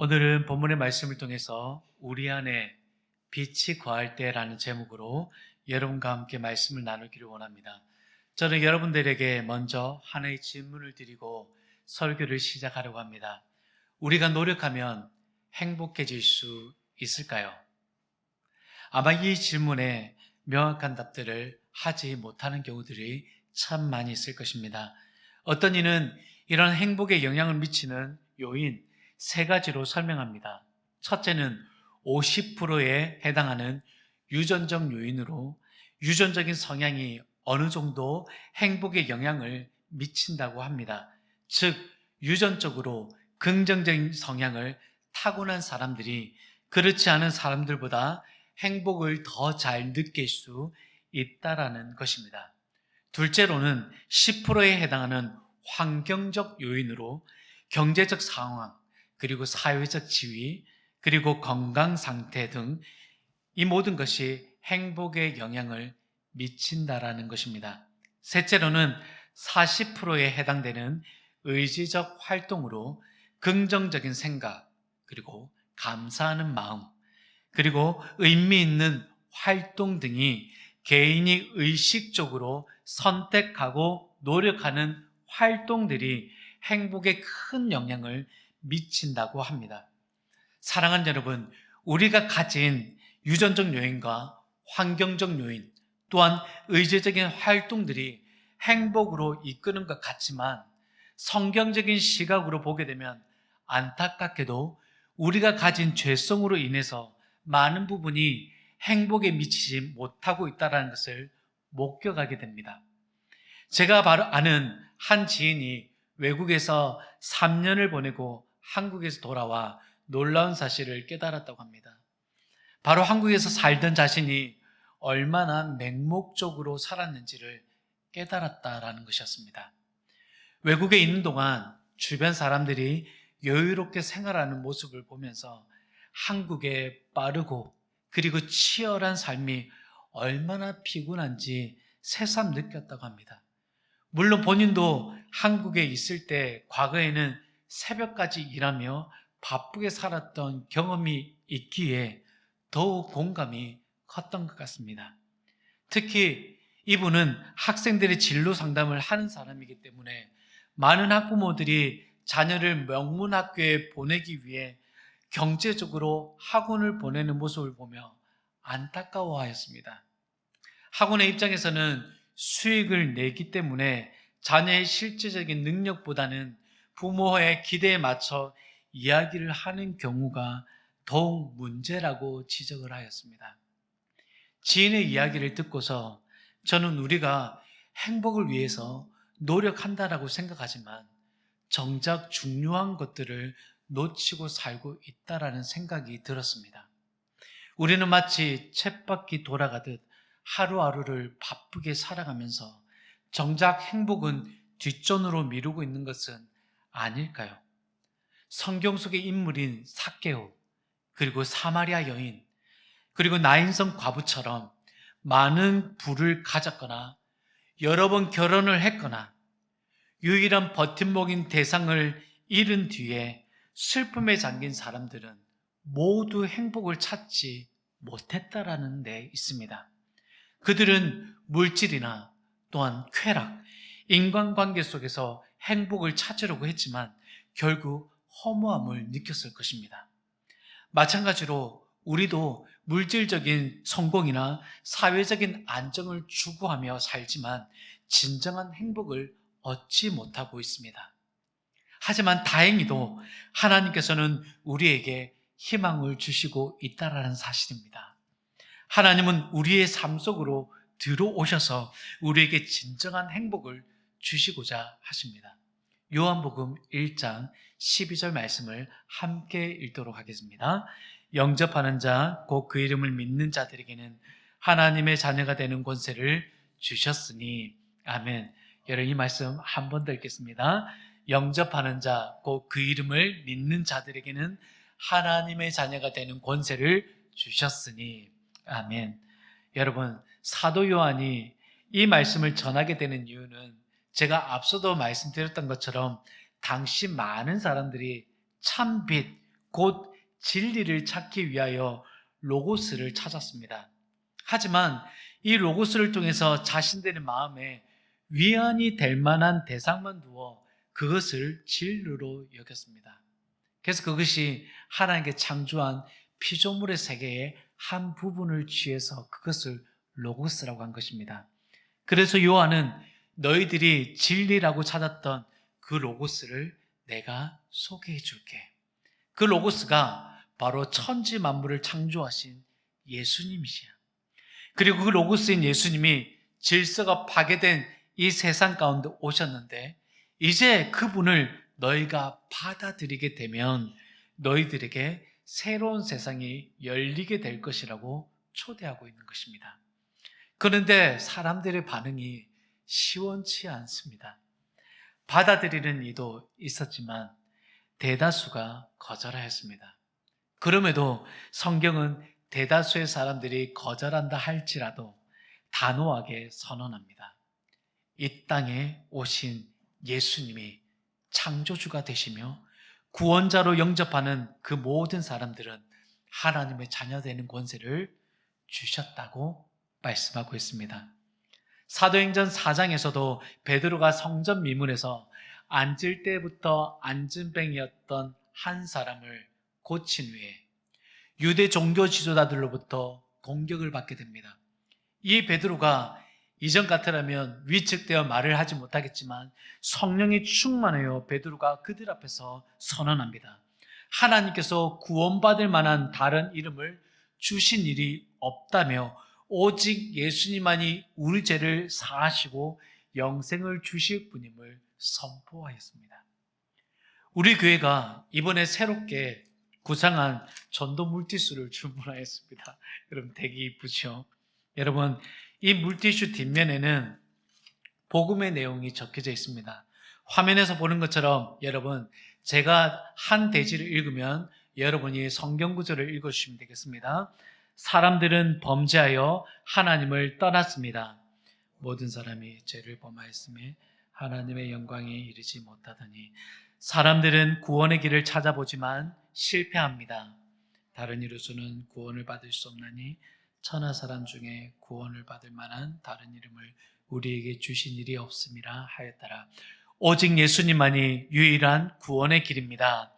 오늘은 본문의 말씀을 통해서 우리 안에 빛이 거할 때라는 제목으로 여러분과 함께 말씀을 나누기를 원합니다. 저는 여러분들에게 먼저 하나의 질문을 드리고 설교를 시작하려고 합니다. 우리가 노력하면 행복해질 수 있을까요? 아마 이 질문에 명확한 답들을 하지 못하는 경우들이 참 많이 있을 것입니다. 어떤 이는 이런 행복에 영향을 미치는 요인 세 가지로 설명합니다. 첫째는 50%에 해당하는 유전적 요인으로 유전적인 성향이 어느 정도 행복에 영향을 미친다고 합니다. 즉, 유전적으로 긍정적인 성향을 타고난 사람들이 그렇지 않은 사람들보다 행복을 더 잘 느낄 수 있다라는 것입니다. 둘째로는 10%에 해당하는 환경적 요인으로 경제적 상황, 그리고 사회적 지위, 그리고 건강 상태 등 이 모든 것이 행복에 영향을 미친다라는 것입니다. 셋째로는 40%에 해당되는 의지적 활동으로 긍정적인 생각, 그리고 감사하는 마음, 그리고 의미 있는 활동 등이 개인이 의식적으로 선택하고 노력하는 활동들이 행복에 큰 영향을 미친다고 합니다. 사랑하는 여러분, 우리가 가진 유전적 요인과 환경적 요인, 또한 의지적인 활동들이 행복으로 이끄는 것 같지만 성경적인 시각으로 보게 되면 안타깝게도 우리가 가진 죄성으로 인해서 많은 부분이 행복에 미치지 못하고 있다는 것을 목격하게 됩니다. 제가 바로 아는 한 지인이 외국에서 3년을 보내고 한국에서 돌아와 놀라운 사실을 깨달았다고 합니다. 바로 한국에서 살던 자신이 얼마나 맹목적으로 살았는지를 깨달았다라는 것이었습니다. 외국에 있는 동안 주변 사람들이 여유롭게 생활하는 모습을 보면서 한국의 빠르고 그리고 치열한 삶이 얼마나 피곤한지 새삼 느꼈다고 합니다. 물론 본인도 한국에 있을 때 과거에는 새벽까지 일하며 바쁘게 살았던 경험이 있기에 더욱 공감이 컸던 것 같습니다. 특히 이분은 학생들의 진로 상담을 하는 사람이기 때문에 많은 학부모들이 자녀를 명문학교에 보내기 위해 경제적으로 학원을 보내는 모습을 보며 안타까워하였습니다. 학원의 입장에서는 수익을 내기 때문에 자녀의 실제적인 능력보다는 부모의 기대에 맞춰 이야기를 하는 경우가 더욱 문제라고 지적을 하였습니다. 지인의 이야기를 듣고서 저는 우리가 행복을 위해서 노력한다라고 생각하지만 정작 중요한 것들을 놓치고 살고 있다라는 생각이 들었습니다. 우리는 마치 쳇바퀴 돌아가듯 하루하루를 바쁘게 살아가면서 정작 행복은 뒷전으로 미루고 있는 것은 아닐까요? 성경 속의 인물인 삭개오, 그리고 사마리아 여인, 그리고 나인성 과부처럼 많은 부를 가졌거나 여러 번 결혼을 했거나 유일한 버팀목인 대상을 잃은 뒤에 슬픔에 잠긴 사람들은 모두 행복을 찾지 못했다라는 데 있습니다. 그들은 물질이나 또한 쾌락, 인간관계 속에서 행복을 찾으려고 했지만 결국 허무함을 느꼈을 것입니다. 마찬가지로 우리도 물질적인 성공이나 사회적인 안정을 추구하며 살지만 진정한 행복을 얻지 못하고 있습니다. 하지만 다행히도 하나님께서는 우리에게 희망을 주시고 있다는 사실입니다. 하나님은 우리의 삶 속으로 들어오셔서 우리에게 진정한 행복을 주시고자 하십니다. 요한복음 1장 12절 말씀을 함께 읽도록 하겠습니다. 영접하는 자, 곧 그 이름을 믿는 자들에게는 하나님의 자녀가 되는 권세를 주셨으니. 아멘. 여러분, 이 말씀 한 번 더 읽겠습니다. 영접하는 자, 곧 그 이름을 믿는 자들에게는 하나님의 자녀가 되는 권세를 주셨으니. 아멘. 여러분, 사도 요한이 이 말씀을 전하게 되는 이유는 제가 앞서도 말씀드렸던 것처럼 당시 많은 사람들이 참빛, 곧 진리를 찾기 위하여 로고스를 찾았습니다. 하지만 이 로고스를 통해서 자신들의 마음에 위안이 될 만한 대상만 두어 그것을 진리로 여겼습니다. 그래서 그것이 하나님께 창조한 피조물의 세계의 한 부분을 취해서 그것을 로고스라고 한 것입니다. 그래서 요한은 너희들이 진리라고 찾았던 그 로고스를 내가 소개해 줄게. 그 로고스가 바로 천지 만물을 창조하신 예수님이시야. 그리고 그 로고스인 예수님이 질서가 파괴된 이 세상 가운데 오셨는데 이제 그분을 너희가 받아들이게 되면 너희들에게 새로운 세상이 열리게 될 것이라고 초대하고 있는 것입니다. 그런데 사람들의 반응이 시원치 않습니다. 받아들이는 이도 있었지만 대다수가 거절하였습니다. 그럼에도 성경은 대다수의 사람들이 거절한다 할지라도 단호하게 선언합니다. 이 땅에 오신 예수님이 창조주가 되시며 구원자로 영접하는 그 모든 사람들은 하나님의 자녀되는 권세를 주셨다고 말씀하고 있습니다. 사도행전 4장에서도 베드로가 성전 미문에서 앉을 때부터 앉은뱅이였던 한 사람을 고친 후에 유대 종교 지도자들로부터 공격을 받게 됩니다. 이 베드로가 이전 같으라면 위축되어 말을 하지 못하겠지만 성령이 충만하여 베드로가 그들 앞에서 선언합니다. 하나님께서 구원받을 만한 다른 이름을 주신 일이 없다며 오직 예수님만이 우리 죄를 사하시고 영생을 주실 분임을 선포하였습니다. 우리 교회가 이번에 새롭게 구상한 전도 물티슈를 주문하였습니다. 여러분 되게 이쁘죠? 여러분 이 물티슈 뒷면에는 복음의 내용이 적혀져 있습니다. 화면에서 보는 것처럼 여러분 제가 한 대지를 읽으면 여러분이 성경 구절을 읽어주시면 되겠습니다. 사람들은 범죄하여 하나님을 떠났습니다. 모든 사람이 죄를 범하였음에 하나님의 영광에 이르지 못하더니 사람들은 구원의 길을 찾아보지만 실패합니다. 다른 이로서는 구원을 받을 수 없나니 천하 사람 중에 구원을 받을 만한 다른 이름을 우리에게 주신 일이 없음이라 하였더라. 오직 예수님만이 유일한 구원의 길입니다.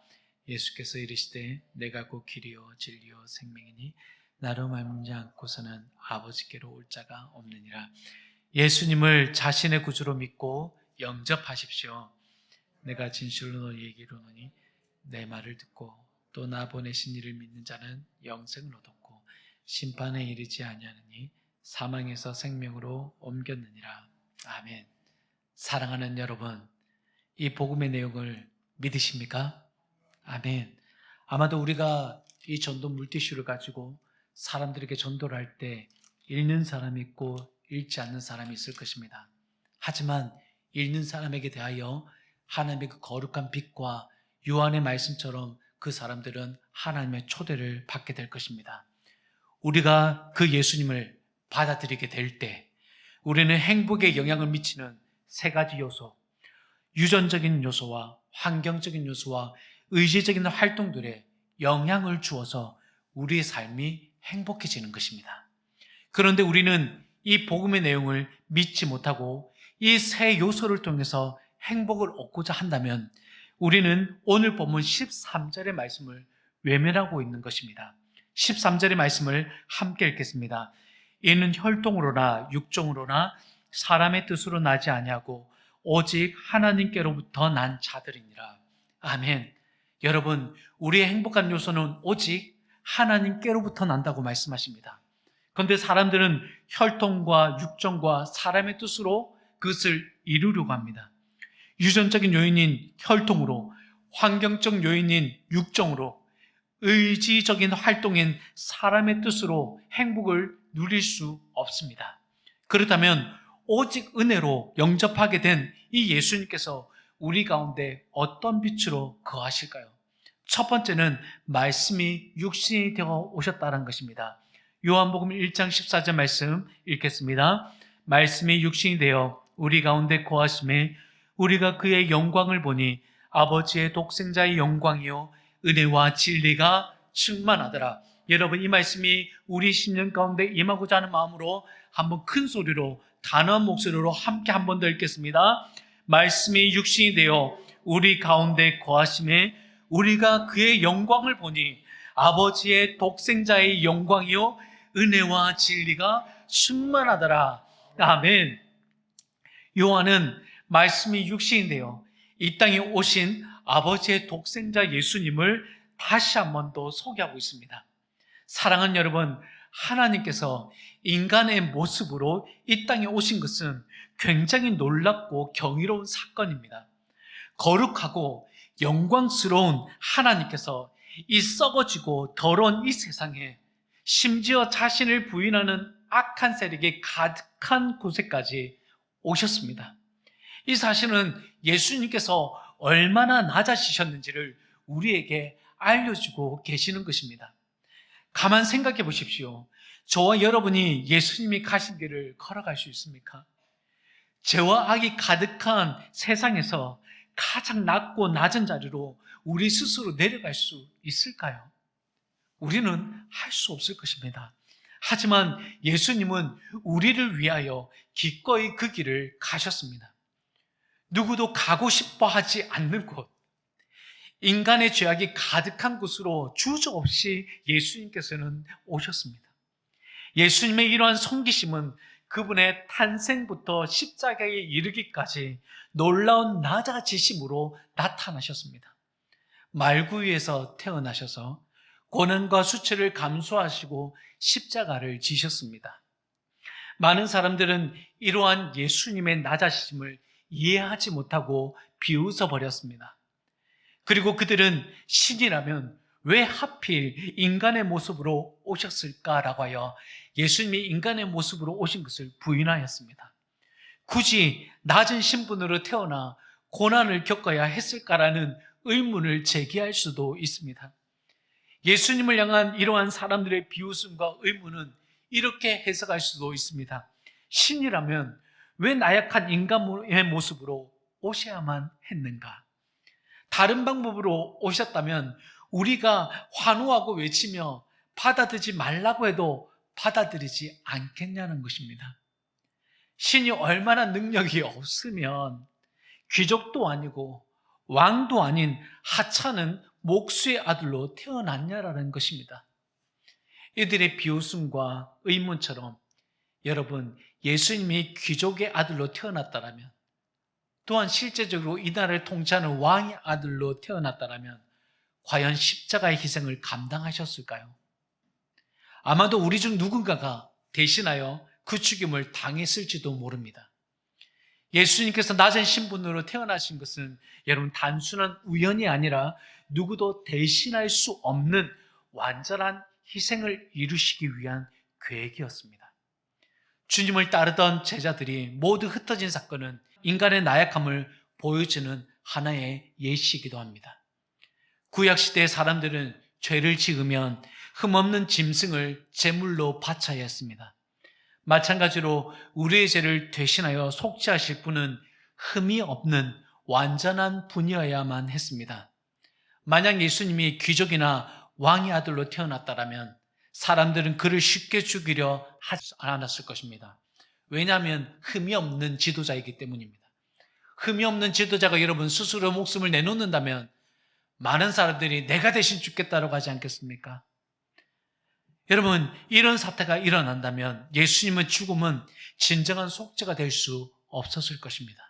예수께서 이르시되 내가 곧 길이요 진리요 생명이니 나로 말미암지 않고서는 아버지께로 올 자가 없느니라. 예수님을 자신의 구주로 믿고 영접하십시오. 내가 진실로 너희에게 이르노니 내 말을 듣고 또 나 보내신 이를 믿는 자는 영생을 얻었고 심판에 이르지 아니하느니 사망에서 생명으로 옮겼느니라. 아멘. 사랑하는 여러분, 이 복음의 내용을 믿으십니까? 아멘. 아마도 우리가 이 전도 물티슈를 가지고 사람들에게 전도를 할 때 읽는 사람이 있고 읽지 않는 사람이 있을 것입니다. 하지만 읽는 사람에게 대하여 하나님의 그 거룩한 빛과 요한의 말씀처럼 그 사람들은 하나님의 초대를 받게 될 것입니다. 우리가 그 예수님을 받아들이게 될 때 우리는 행복에 영향을 미치는 세 가지 요소, 유전적인 요소와 환경적인 요소와 의지적인 활동들에 영향을 주어서 우리의 삶이 행복해지는 것입니다. 그런데 우리는 이 복음의 내용을 믿지 못하고 이 세 요소를 통해서 행복을 얻고자 한다면 우리는 오늘 본문 13절의 말씀을 외면하고 있는 것입니다. 13절의 말씀을 함께 읽겠습니다. 이는 혈통으로나 육종으로나 사람의 뜻으로 나지 아니하고 오직 하나님께로부터 난 자들이니라. 아멘. 여러분, 우리의 행복한 요소는 오직 하나님께로부터 난다고 말씀하십니다. 그런데 사람들은 혈통과 육종과 사람의 뜻으로 그것을 이루려고 합니다. 유전적인 요인인 혈통으로, 환경적 요인인 육종으로, 의지적인 활동인 사람의 뜻으로 행복을 누릴 수 없습니다. 그렇다면 오직 은혜로 영접하게 된 이 예수님께서 우리 가운데 어떤 빛으로 거하실까요? 첫 번째는 말씀이 육신이 되어 오셨다는 것입니다. 요한복음 1장 14절 말씀 읽겠습니다. 말씀이 육신이 되어 우리 가운데 거하심에 우리가 그의 영광을 보니 아버지의 독생자의 영광이요 은혜와 진리가 충만하더라. 여러분, 이 말씀이 우리 심령 가운데 임하고자 하는 마음으로 한번 큰 소리로 단호한 목소리로 함께 한 번 더 읽겠습니다. 말씀이 육신이 되어 우리 가운데 거하심에 우리가 그의 영광을 보니 아버지의 독생자의 영광이요 은혜와 진리가 충만하더라. 아멘. 요한은 말씀이 육신인데요, 이 땅에 오신 아버지의 독생자 예수님을 다시 한 번 더 소개하고 있습니다. 사랑하는 여러분, 하나님께서 인간의 모습으로 이 땅에 오신 것은 굉장히 놀랍고 경이로운 사건입니다. 거룩하고 영광스러운 하나님께서 이 썩어지고 더러운 이 세상에 심지어 자신을 부인하는 악한 세력이 가득한 곳에까지 오셨습니다. 이 사실은 예수님께서 얼마나 낮아지셨는지를 우리에게 알려주고 계시는 것입니다. 가만 생각해 보십시오. 저와 여러분이 예수님이 가신 길을 걸어갈 수 있습니까? 죄와 악이 가득한 세상에서 가장 낮고 낮은 자리로 우리 스스로 내려갈 수 있을까요? 우리는 할 수 없을 것입니다. 하지만 예수님은 우리를 위하여 기꺼이 그 길을 가셨습니다. 누구도 가고 싶어 하지 않는 곳, 인간의 죄악이 가득한 곳으로 주저없이 예수님께서는 오셨습니다. 예수님의 이러한 섬기심은 그분의 탄생부터 십자가에 이르기까지 놀라운 낮아지심으로 나타나셨습니다. 말구 위에서 태어나셔서 고난과 수치를 감수하시고 십자가를 지셨습니다. 많은 사람들은 이러한 예수님의 낮아지심을 이해하지 못하고 비웃어 버렸습니다. 그리고 그들은 신이라면 왜 하필 인간의 모습으로 오셨을까라고 하여 예수님이 인간의 모습으로 오신 것을 부인하였습니다. 굳이 낮은 신분으로 태어나 고난을 겪어야 했을까라는 의문을 제기할 수도 있습니다. 예수님을 향한 이러한 사람들의 비웃음과 의문은 이렇게 해석할 수도 있습니다. 신이라면 왜 나약한 인간의 모습으로 오셔야만 했는가? 다른 방법으로 오셨다면 우리가 환호하고 외치며 받아들이지 말라고 해도 받아들이지 않겠냐는 것입니다. 신이 얼마나 능력이 없으면 귀족도 아니고 왕도 아닌 하찮은 목수의 아들로 태어났냐라는 것입니다. 이들의 비웃음과 의문처럼 여러분, 예수님이 귀족의 아들로 태어났다라면, 또한 실제적으로 이 나라를 통치하는 왕의 아들로 태어났다라면 과연 십자가의 희생을 감당하셨을까요? 아마도 우리 중 누군가가 대신하여 그 죽임을 당했을지도 모릅니다. 예수님께서 낮은 신분으로 태어나신 것은 여러분 단순한 우연이 아니라 누구도 대신할 수 없는 완전한 희생을 이루시기 위한 계획이었습니다. 주님을 따르던 제자들이 모두 흩어진 사건은 인간의 나약함을 보여주는 하나의 예시이기도 합니다. 구약시대의 사람들은 죄를 지으면 흠없는 짐승을 제물로 바쳐야 했습니다. 마찬가지로 우리의 죄를 대신하여 속죄하실 분은 흠이 없는 완전한 분이어야만 했습니다. 만약 예수님이 귀족이나 왕의 아들로 태어났다면 사람들은 그를 쉽게 죽이려 하지 않았을 것입니다. 왜냐하면 흠이 없는 지도자이기 때문입니다. 흠이 없는 지도자가 여러분 스스로 목숨을 내놓는다면 많은 사람들이 내가 대신 죽겠다고 하지 않겠습니까? 여러분, 이런 사태가 일어난다면 예수님의 죽음은 진정한 속죄가 될 수 없었을 것입니다.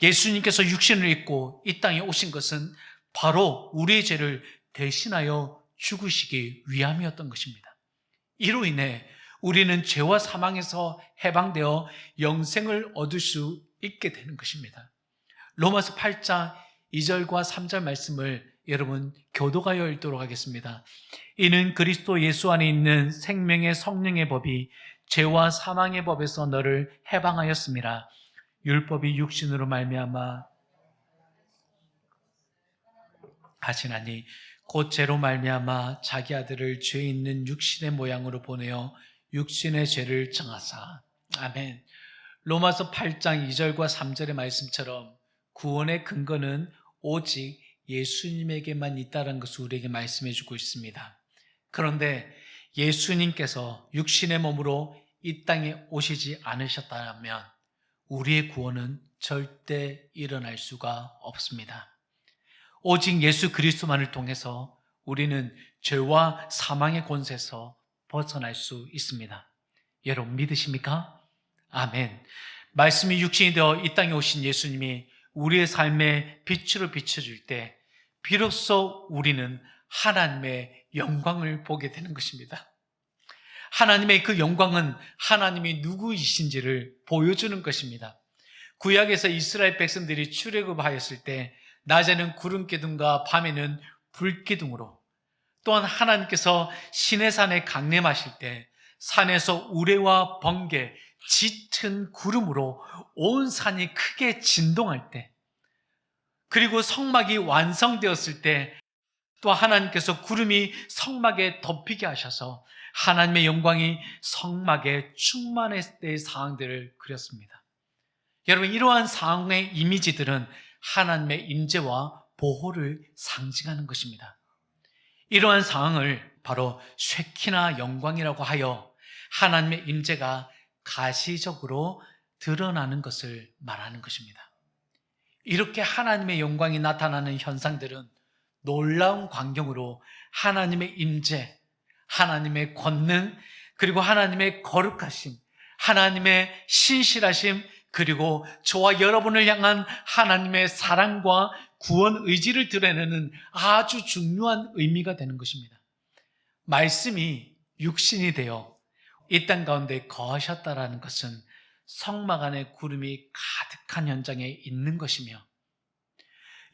예수님께서 육신을 입고 이 땅에 오신 것은 바로 우리의 죄를 대신하여 죽으시기 위함이었던 것입니다. 이로 인해 우리는 죄와 사망에서 해방되어 영생을 얻을 수 있게 되는 것입니다. 로마서 8장 2절과 3절 말씀을 여러분 교도하여 읽도록 하겠습니다. 이는 그리스도 예수 안에 있는 생명의 성령의 법이 죄와 사망의 법에서 너를 해방하였음이라. 율법이 육신으로 말미암아 하시나니 곧 죄로 말미암아 자기 아들을 죄 있는 육신의 모양으로 보내어 육신의 죄를 정하사. 아멘. 로마서 8장 2절과 3절의 말씀처럼 구원의 근거는 오직 예수님에게만 있다는 것을 우리에게 말씀해 주고 있습니다. 그런데 예수님께서 육신의 몸으로 이 땅에 오시지 않으셨다면 우리의 구원은 절대 일어날 수가 없습니다. 오직 예수 그리스도만을 통해서 우리는 죄와 사망의 권세에서 벗어날 수 있습니다. 여러분 믿으십니까? 아멘. 말씀이 육신이 되어 이 땅에 오신 예수님이 우리의 삶에 빛으로 비춰줄 때 비로소 우리는 하나님의 영광을 보게 되는 것입니다. 하나님의 그 영광은 하나님이 누구이신지를 보여주는 것입니다. 구약에서 이스라엘 백성들이 출애굽하였을 때 낮에는 구름 기둥과 밤에는 불 기둥으로, 또한 하나님께서 시내산에 강림하실 때 산에서 우레와 번개, 짙은 구름으로 온 산이 크게 진동할 때, 그리고 성막이 완성되었을 때 또 하나님께서 구름이 성막에 덮이게 하셔서 하나님의 영광이 성막에 충만했을 때의 상황들을 그렸습니다. 여러분, 이러한 상황의 이미지들은 하나님의 임재와 보호를 상징하는 것입니다. 이러한 상황을 바로 쉐키나 영광이라고 하여 하나님의 임재가 가시적으로 드러나는 것을 말하는 것입니다. 이렇게 하나님의 영광이 나타나는 현상들은 놀라운 광경으로 하나님의 임재, 하나님의 권능, 그리고 하나님의 거룩하심, 하나님의 신실하심, 그리고 저와 여러분을 향한 하나님의 사랑과 구원 의지를 드러내는 아주 중요한 의미가 되는 것입니다. 말씀이 육신이 되어 이 땅 가운데 거하셨다라는 것은 성막 안에 구름이 가득한 현장에 있는 것이며,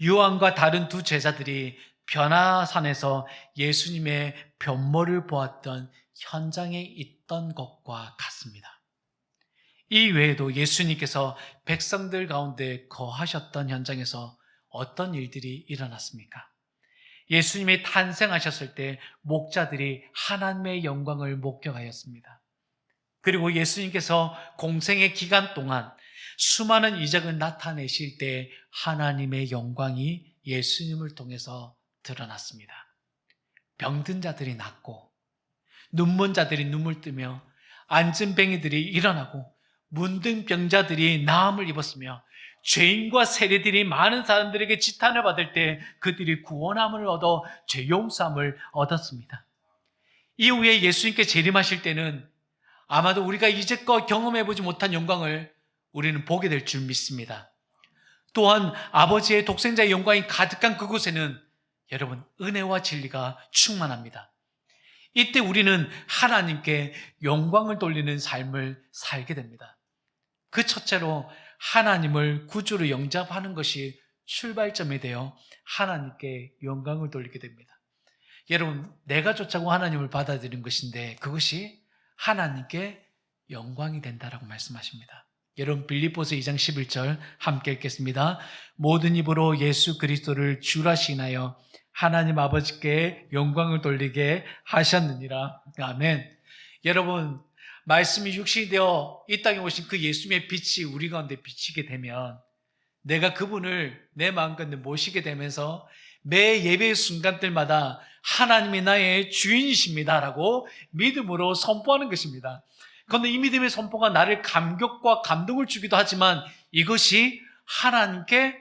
요한과 다른 두 제자들이 변화산에서 예수님의 변모를 보았던 현장에 있던 것과 같습니다. 이 외에도 예수님께서 백성들 가운데 거하셨던 현장에서 어떤 일들이 일어났습니까? 예수님이 탄생하셨을 때 목자들이 하나님의 영광을 목격하였습니다. 그리고 예수님께서 공생의 기간 동안 수많은 이적을 나타내실 때 하나님의 영광이 예수님을 통해서 드러났습니다. 병든 자들이 낫고, 눈먼 자들이 눈물 뜨며, 앉은 뱅이들이 일어나고, 문둥 병자들이 나음을 입었으며, 죄인과 세리들이 많은 사람들에게 지탄을 받을 때 그들이 구원함을 얻어 죄 용서함을 얻었습니다. 이후에 예수님께 재림하실 때는 아마도 우리가 이제껏 경험해보지 못한 영광을 우리는 보게 될 줄 믿습니다. 또한 아버지의 독생자의 영광이 가득한 그곳에는 여러분 은혜와 진리가 충만합니다. 이때 우리는 하나님께 영광을 돌리는 삶을 살게 됩니다. 그 첫째로 하나님을 구주로 영접하는 것이 출발점이 되어 하나님께 영광을 돌리게 됩니다. 여러분, 내가 좋자고 하나님을 받아들인 것인데 그것이 하나님께 영광이 된다라고 말씀하십니다. 여러분, 빌립보서 2장 11절 함께 읽겠습니다. 모든 입으로 예수 그리스도를 주라 시인하여 하나님 아버지께 영광을 돌리게 하셨느니라. 아멘. 여러분, 말씀이 육신이 되어 이 땅에 오신 그 예수님의 빛이 우리 가운데 비치게 되면 내가 그분을 내 마음 가운데 모시게 되면서 매 예배의 순간들마다 하나님이 나의 주인이십니다라고 믿음으로 선포하는 것입니다. 그런데 이 믿음의 선포가 나를 감격과 감동을 주기도 하지만 이것이 하나님께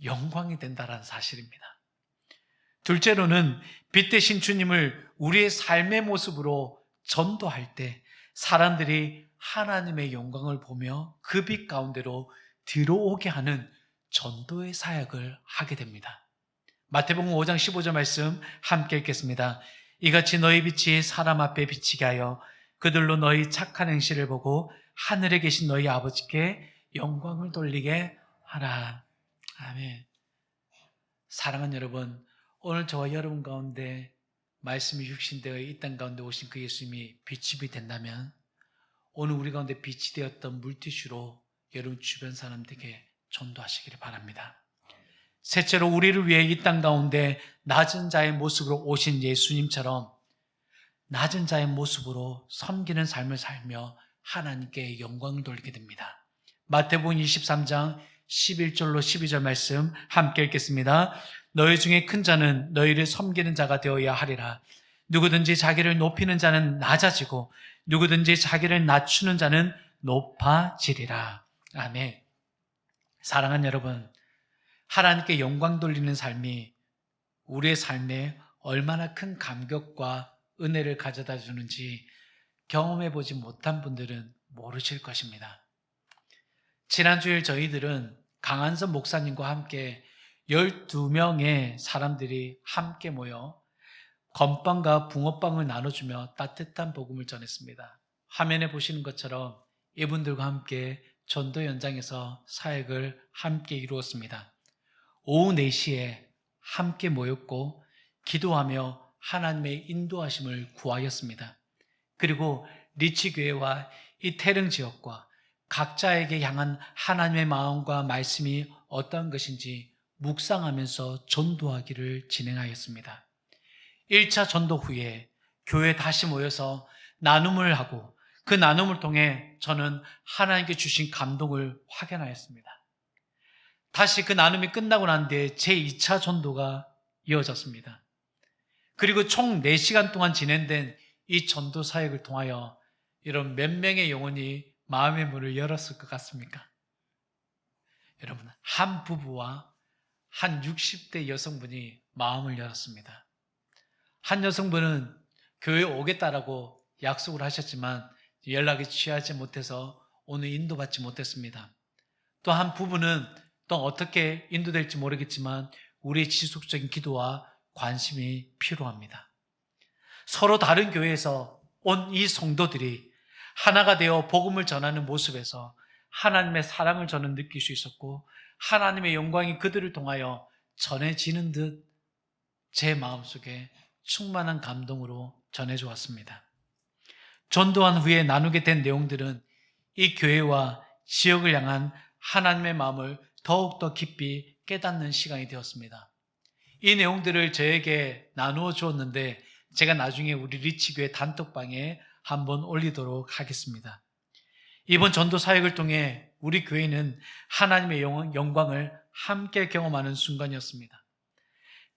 영광이 된다는 사실입니다. 둘째로는 빛 대신 주님을 우리의 삶의 모습으로 전도할 때 사람들이 하나님의 영광을 보며 그 빛 가운데로 들어오게 하는 전도의 사역을 하게 됩니다. 마태복음 5장 15절 말씀 함께 읽겠습니다. 이같이 너희 빛이 사람 앞에 비치게 하여 그들로 너희 착한 행실을 보고 하늘에 계신 너희 아버지께 영광을 돌리게 하라. 아멘. 사랑하는 여러분, 오늘 저와 여러분 가운데 말씀이 육신되어 이 땅 가운데 오신 그 예수님이 빛이 된다면 오늘 우리 가운데 빛이 되었던 물티슈로 여러분 주변 사람들에게 전도하시기를 바랍니다. 셋째로 우리를 위해 이 땅 가운데 낮은 자의 모습으로 오신 예수님처럼 낮은 자의 모습으로 섬기는 삶을 살며 하나님께 영광을 돌리게 됩니다. 마태복음 23장 11절로 12절 말씀 함께 읽겠습니다. 너희 중에 큰 자는 너희를 섬기는 자가 되어야 하리라. 누구든지 자기를 높이는 자는 낮아지고 누구든지 자기를 낮추는 자는 높아지리라. 아멘. 사랑하는 여러분, 하나님께 영광 돌리는 삶이 우리의 삶에 얼마나 큰 감격과 은혜를 가져다 주는지 경험해 보지 못한 분들은 모르실 것입니다. 지난주일 저희들은 강한선 목사님과 함께 12명의 사람들이 함께 모여 건빵과 붕어빵을 나눠주며 따뜻한 복음을 전했습니다. 화면에 보시는 것처럼 이분들과 함께 전도 현장에서 사역을 함께 이루었습니다. 오후 4시에 함께 모였고 기도하며 하나님의 인도하심을 구하였습니다. 그리고 리치교회와 이 태릉 지역과 각자에게 향한 하나님의 마음과 말씀이 어떤 것인지 묵상하면서 전도하기를 진행하였습니다. 1차 전도 후에 교회에 다시 모여서 나눔을 하고 그 나눔을 통해 저는 하나님께 주신 감동을 확인하였습니다. 다시 그 나눔이 끝나고 난 뒤에 제2차 전도가 이어졌습니다. 그리고 총 4시간 동안 진행된 이 전도 사역을 통하여 이런 몇 명의 영혼이 마음의 문을 열었을 것 같습니까? 여러분, 한 부부와 한 60대 여성분이 마음을 열었습니다. 한 여성분은 교회에 오겠다라고 약속을 하셨지만 연락이 취하지 못해서 오늘 인도받지 못했습니다. 또 한 부부는 또 어떻게 인도될지 모르겠지만 우리의 지속적인 기도와 관심이 필요합니다. 서로 다른 교회에서 온 이 성도들이 하나가 되어 복음을 전하는 모습에서 하나님의 사랑을 저는 느낄 수 있었고 하나님의 영광이 그들을 통하여 전해지는 듯 제 마음속에 충만한 감동으로 전해져 왔습니다. 전도한 후에 나누게 된 내용들은 이 교회와 지역을 향한 하나님의 마음을 더욱더 깊이 깨닫는 시간이 되었습니다. 이 내용들을 저에게 나누어 주었는데 제가 나중에 우리 리치교회 단톡방에 한번 올리도록 하겠습니다. 이번 전도 사역을 통해 우리 교회는 하나님의 영광을 함께 경험하는 순간이었습니다.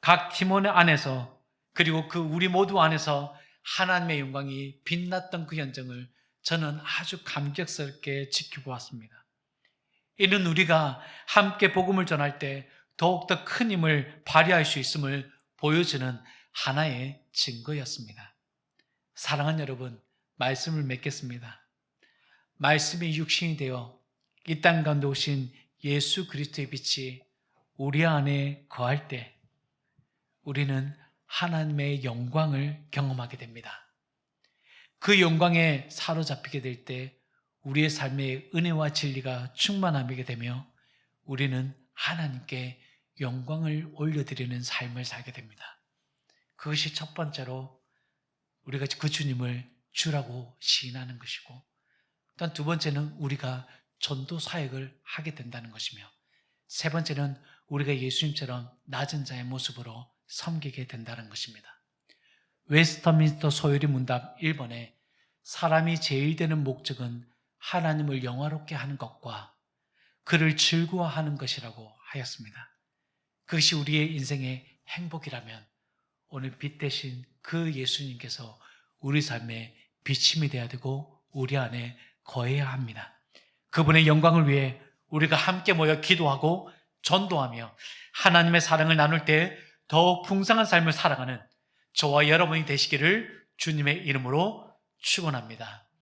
각 팀원 안에서 그리고 그 우리 모두 안에서 하나님의 영광이 빛났던 그 현장을 저는 아주 감격스럽게 지켜보았습니다. 이는 우리가 함께 복음을 전할 때 더욱더 큰 힘을 발휘할 수 있음을 보여주는 하나의 증거였습니다. 사랑하는 여러분, 말씀을 맺겠습니다. 말씀이 육신이 되어 이 땅 가운데 오신 예수 그리스도의 빛이 우리 안에 거할 때 우리는 하나님의 영광을 경험하게 됩니다. 그 영광에 사로잡히게 될 때 우리의 삶에 은혜와 진리가 충만하게 되며 우리는 하나님께 영광을 올려드리는 삶을 살게 됩니다. 그것이 첫 번째로 우리가 그 주님을 주라고 시인하는 것이고, 또한 두 번째는 우리가 전도 사역을 하게 된다는 것이며, 세 번째는 우리가 예수님처럼 낮은 자의 모습으로 섬기게 된다는 것입니다. 웨스터민스터 소요리 문답 1번에 사람이 제일 되는 목적은 하나님을 영화롭게 하는 것과 그를 즐거워하는 것이라고 하였습니다. 그것이 우리의 인생의 행복이라면 오늘 빛 대신 그 예수님께서 우리 삶의 비침이 되어야 되고 우리 안에 거해야 합니다. 그분의 영광을 위해 우리가 함께 모여 기도하고 전도하며 하나님의 사랑을 나눌 때 더욱 풍성한 삶을 살아가는 저와 여러분이 되시기를 주님의 이름으로 축원합니다.